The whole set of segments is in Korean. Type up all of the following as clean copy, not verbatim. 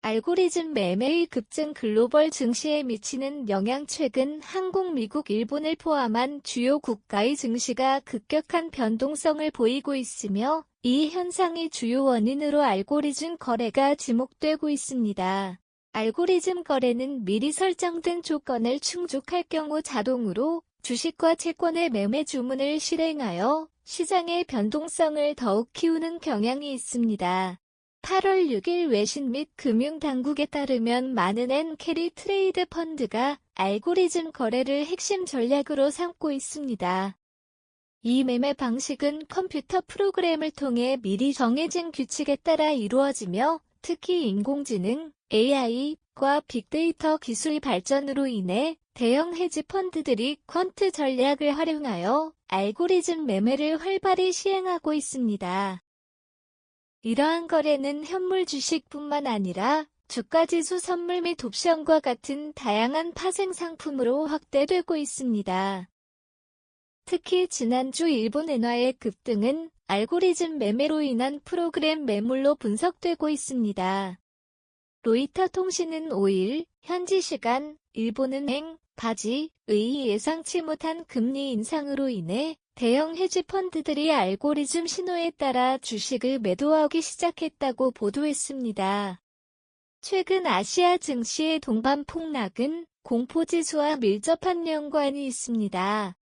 알고리즘 매매의 급증 글로벌 증시에 미치는 영향. 최근 한국, 미국, 일본을 포함한 주요 국가의 증시가 급격한 변동성을 보이고 있으며 이 현상이 주요 원인으로 알고리즘 거래가 지목되고 있습니다. 알고리즘 거래는 미리 설정된 조건을 충족할 경우 자동으로 주식과 채권의 매매 주문을 실행하여 시장의 변동성을 더욱 키우는 경향이 있습니다. 8월 6일 외신 및 금융당국에 따르면 많은 엔캐리 트레이드 펀드가 알고리즘 거래를 핵심 전략으로 삼고 있습니다. 이 매매 방식은 컴퓨터 프로그램을 통해 미리 정해진 규칙에 따라 이루어지며 특히 인공지능, AI과 빅데이터 기술 발전으로 인해 대형 헤지 펀드들이 퀀트 전략을 활용하여 알고리즘 매매를 활발히 시행하고 있습니다. 이러한 거래는 현물 주식뿐만 아니라 주가지수 선물 및 옵션과 같은 다양한 파생 상품으로 확대되고 있습니다. 특히 지난주 일본 엔화의 급등은 알고리즘 매매로 인한 프로그램 매물로 분석되고 있습니다. 로이터 통신은 5일 현지 시간 일본은행 바지의 예상치 못한 금리 인상으로 인해 대형 헤지 펀드들이 알고리즘 신호에 따라 주식을 매도하기 시작했다고 보도했습니다. 최근 아시아 증시의 동반 폭락은 공포지수와 밀접한 연관이 있습니다.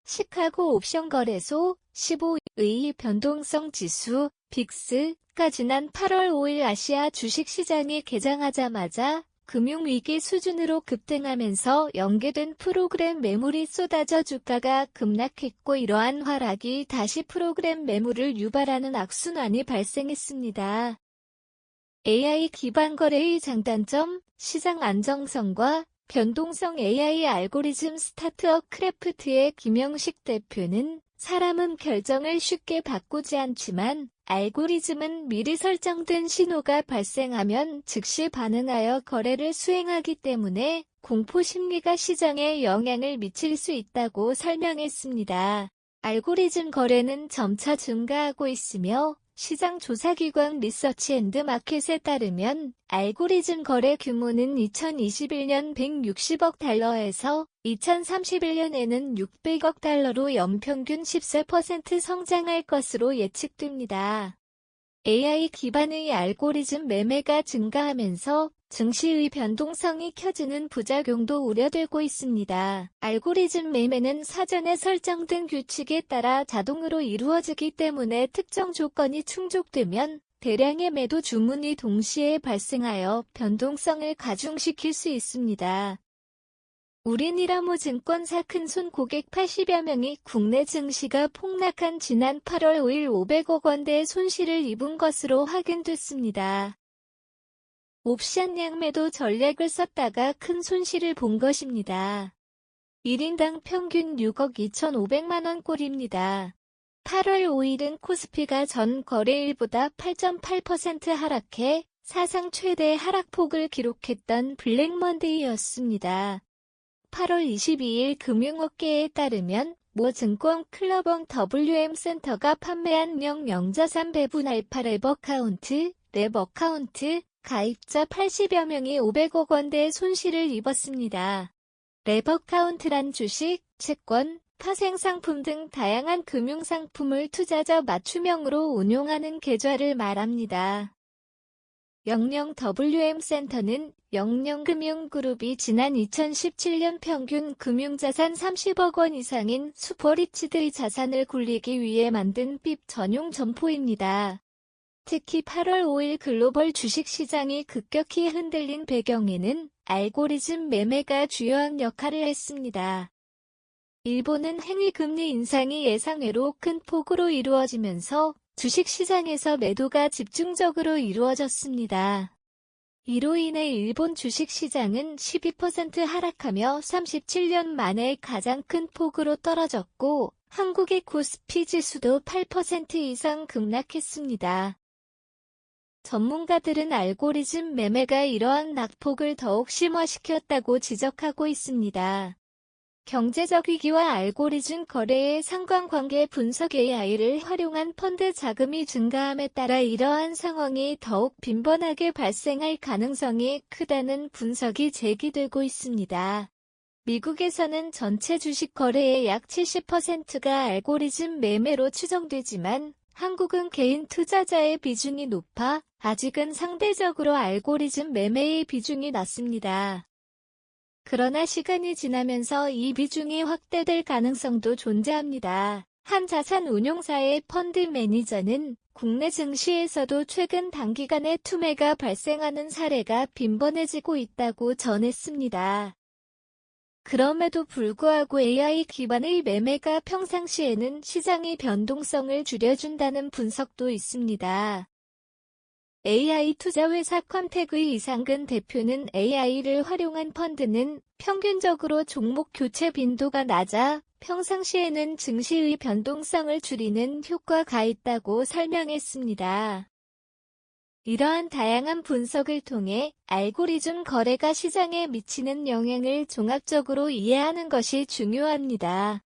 시카고 옵션 거래소 15의 변동성 지수 빅스가 지난 8월 5일 아시아 주식시장이 개장하자마자 금융위기 수준으로 급등하면서 연계된 프로그램 매물이 쏟아져 주가가 급락했고 이러한 하락이 다시 프로그램 매물을 유발하는 악순환이 발생했습니다. AI 기반 거래의 장단점, 시장 안정성과 변동성. AI 알고리즘 스타트업 크래프트의 김영식 대표는 사람은 결정을 쉽게 바꾸지 않지만 알고리즘은 미리 설정된 신호가 발생하면 즉시 반응하여 거래를 수행하기 때문에 공포 심리가 시장에 영향을 미칠 수 있다고 설명했습니다. 알고리즘 거래는 점차 증가하고 있으며 시장 조사기관 리서치앤드마켓에 따르면 알고리즘 거래 규모는 2021년 160억 달러에서 2031년에는 600억 달러로 연평균 14% 성장할 것으로 예측됩니다. AI 기반의 알고리즘 매매가 증가하면서 증시의 변동성이 켜지는 부작용도 우려되고 있습니다. 알고리즘 매매는 사전에 설정된 규칙에 따라 자동으로 이루어지기 때문에 특정 조건이 충족되면 대량의 매도 주문이 동시에 발생하여 변동성을 가중시킬 수 있습니다. 우리니라모 증권사 큰손 고객 80여 명이 국내 증시가 폭락한 지난 8월 5일 500억 원대의 손실을 입은 것으로 확인됐습니다. 옵션 양매도 전략을 썼다가 큰 손실을 본 것입니다. 1인당 평균 6억 2,500만 원꼴입니다. 8월 5일은 코스피가 전 거래일보다 8.8% 하락해 사상 최대 하락폭을 기록했던 블랙먼데이였습니다. 8월 22일 금융업계에 따르면 모 증권 클럽원 WM센터가 판매한 명자산 배분 알파 랩어카운트 가입자 80여 명이 500억 원대의 손실을 입었습니다. 랩어카운트란 주식, 채권, 파생상품 등 다양한 금융상품을 투자자 맞춤형으로 운용하는 계좌를 말합니다. WM센터는 영영금융그룹이 지난 2017년 평균 금융자산 30억 원 이상인 슈퍼리치드의 자산을 굴리기 위해 만든 빕 전용 점포입니다. 특히 8월 5일 글로벌 주식시장이 급격히 흔들린 배경에는 알고리즘 매매가 주요한 역할을 했습니다. 일본은 행위금리 인상이 예상외로 큰 폭으로 이루어지면서 주식시장에서 매도가 집중적으로 이루어졌습니다. 이로 인해 일본 주식시장은 12% 하락하며 37년 만에 가장 큰 폭으로 떨어졌고 한국의 코스피 지수도 8% 이상 급락했습니다. 전문가들은 알고리즘 매매가 이러한 낙폭을 더욱 심화시켰다고 지적하고 있습니다. 경제적 위기와 알고리즘 거래의 상관관계 분석 AI를 활용한 펀드 자금이 증가함에 따라 이러한 상황이 더욱 빈번하게 발생할 가능성이 크다는 분석이 제기되고 있습니다. 미국에서는 전체 주식 거래의 약 70%가 알고리즘 매매로 추정되지만 한국은 개인 투자자의 비중이 높아 아직은 상대적으로 알고리즘 매매의 비중이 낮습니다. 그러나 시간이 지나면서 이 비중이 확대될 가능성도 존재합니다. 한 자산 운용사의 펀드 매니저는 국내 증시에서도 최근 단기간에 투매가 발생하는 사례가 빈번해지고 있다고 전했습니다. 그럼에도 불구하고 AI 기반의 매매가 평상시에는 시장의 변동성을 줄여준다는 분석도 있습니다. AI 투자회사 컨택의 이상근 대표는 AI를 활용한 펀드는 평균적으로 종목 교체 빈도가 낮아 평상시에는 증시의 변동성을 줄이는 효과가 있다고 설명했습니다. 이러한 다양한 분석을 통해 알고리즘 거래가 시장에 미치는 영향을 종합적으로 이해하는 것이 중요합니다.